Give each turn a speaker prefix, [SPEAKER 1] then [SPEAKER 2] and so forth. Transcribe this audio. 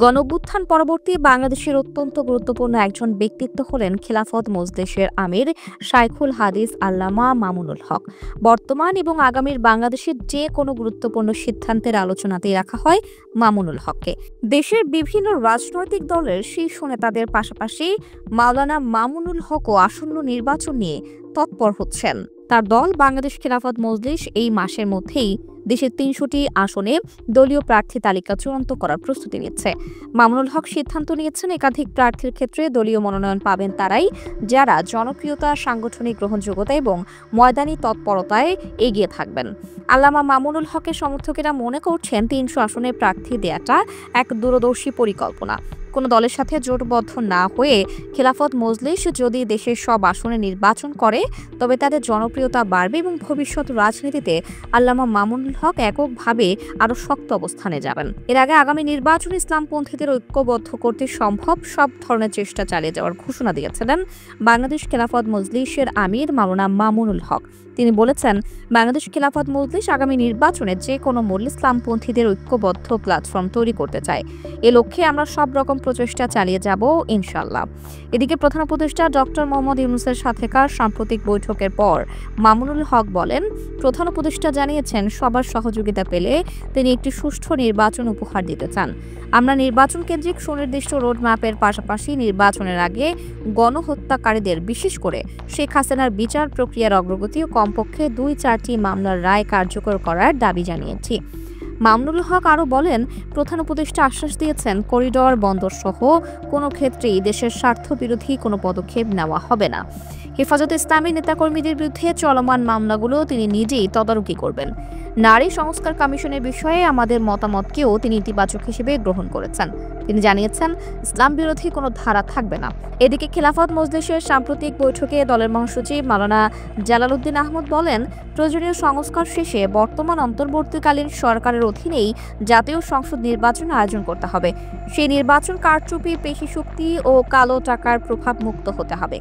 [SPEAKER 1] গণঅভ্যুত্থান পরবর্তী বাংলাদেশের অত্যন্ত গুরুত্বপূর্ণ একজন ব্যক্তিত্ব হলেন খিলাফত মজলিসের আমির শায়খুল হাদিস আল্লামা মামুনুল হক। বর্তমান এবং আগামীর বাংলাদেশের যে কোনো গুরুত্বপূর্ণ সিদ্ধান্তের আলোচনাতেই রাখা হয় মামুনুল হককে। দেশের বিভিন্ন রাজনৈতিক দলের শীর্ষ নেতাদের পাশাপাশি মাওলানা মামুনুল হকও আসন্ন নির্বাচন নিয়ে তৎপর হচ্ছেন। তার দল বাংলাদেশ খিলাফত মজলিস এই মাসের মধ্যেই দেশের ৩০০টি আসনে দলীয় প্রার্থী তালিকা চূড়ান্ত করার প্রস্তুতি নিচ্ছে। মামুনুল হক সিদ্ধান্ত নিয়েছেন, একাধিক প্রার্থীর ক্ষেত্রে দলীয় মনোনয়ন পাবেন তারাই যারা জনপ্রিয়তা, সাংগঠনিক গ্রহণযোগ্যতা এবং ময়দানি তৎপরতায় এগিয়ে থাকবেন। আল্লামা মামুনুল হকের সমর্থকেরা মনে করছেন ৩০০ আসনে প্রার্থী দেয়াটা এক দূরদর্শী পরিকল্পনা। কোনো দলের সাথে জোটবদ্ধ না হয়ে খিলাফত মজলিস যদি দেশের সব আসনে নির্বাচন করে তবে তাদের জনপ্রিয়তা বাড়বে এবং ভবিষ্যৎ রাজনীতিতে আল্লামা মামুনুল হক এককভাবে আরও শক্ত অবস্থানে যাবেন। এর আগে আগামী নির্বাচন ইসলামপন্থীদের ঐক্যবদ্ধ করতে সম্ভব সব ধরনের চেষ্টা চালিয়ে যাওয়ার ঘোষণা দিয়েছিলেন বাংলাদেশ খিলাফত মজলিসের আমির মাওলানা মামুনুল হক। তিনি বলেছেন, বাংলাদেশ খিলাফত মজলিস আগামী নির্বাচনে যে কোনো মূল্যে ইসলামপন্থীদের ঐক্যবদ্ধ প্ল্যাটফর্ম তৈরি করতে চায়। এ লক্ষ্যে আমরা সব রকম প্রচেষ্টা চালিয়ে যাব ইনশাআল্লাহ। এদিকে প্রধান উপদেষ্টা ডক্টর মোহাম্মদ ইউনূসের সাথেকার সাম্প্রতিক বৈঠকের পর মামুনুল হক বলেন, প্রধান উপদেষ্টা জানিয়েছেন সবার সহযোগিতা পেলে তিনি একটি সুষ্ঠু নির্বাচন উপহার দিতে চান। আমরা নির্বাচন কেন্দ্রিক সুনির্দিষ্ট রোডম্যাপের পাশাপাশি নির্বাচনের আগে গণহত্যাকারীদের, বিশেষ করে শেখ হাসিনার বিচার প্রক্রিয়ার অগ্রগতি ও কমপক্ষে ২-৪টি মামলার রায় কার্যকর করার দাবি জানিয়েছি। মামুনুল হক আরও বলেন, প্রধান উপদেষ্টা আশ্বাস দিয়েছেন করিডর বন্দর সহ কোনো ক্ষেত্রেই দেশের স্বার্থবিরোধী কোনো পদক্ষেপ নেওয়া হবে না। হেফাজতে ইসলামী নেতাকর্মীদের বিরুদ্ধে চলমান মামলাগুলো তিনি নিজেই তদারকি করবেন। নারী সংস্কার কমিশনের বিষয়ে আমাদের মতামতকেও তিনি ইতিবাচক হিসেবে গ্রহণ করেছেন। তিনি জানিয়েছেন ইসলাম বিরোধী কোনো ধারা থাকবে না। এদিকে খিলাফত মজলিসের সাম্প্রতিক বৈঠকে দলের মহাসচিব মাওলানা জালালউদ্দিন আহমদ বলেন, প্রয়োজনীয় সংস্কার শেষে বর্তমান অন্তর্বর্তীকালীন সরকারের অধীনেই জাতীয় সংসদ নির্বাচন আয়োজন করতে হবে। সেই নির্বাচন কারচুপি, পেশি শক্তি ও কালো টাকার প্রভাব মুক্ত হতে হবে।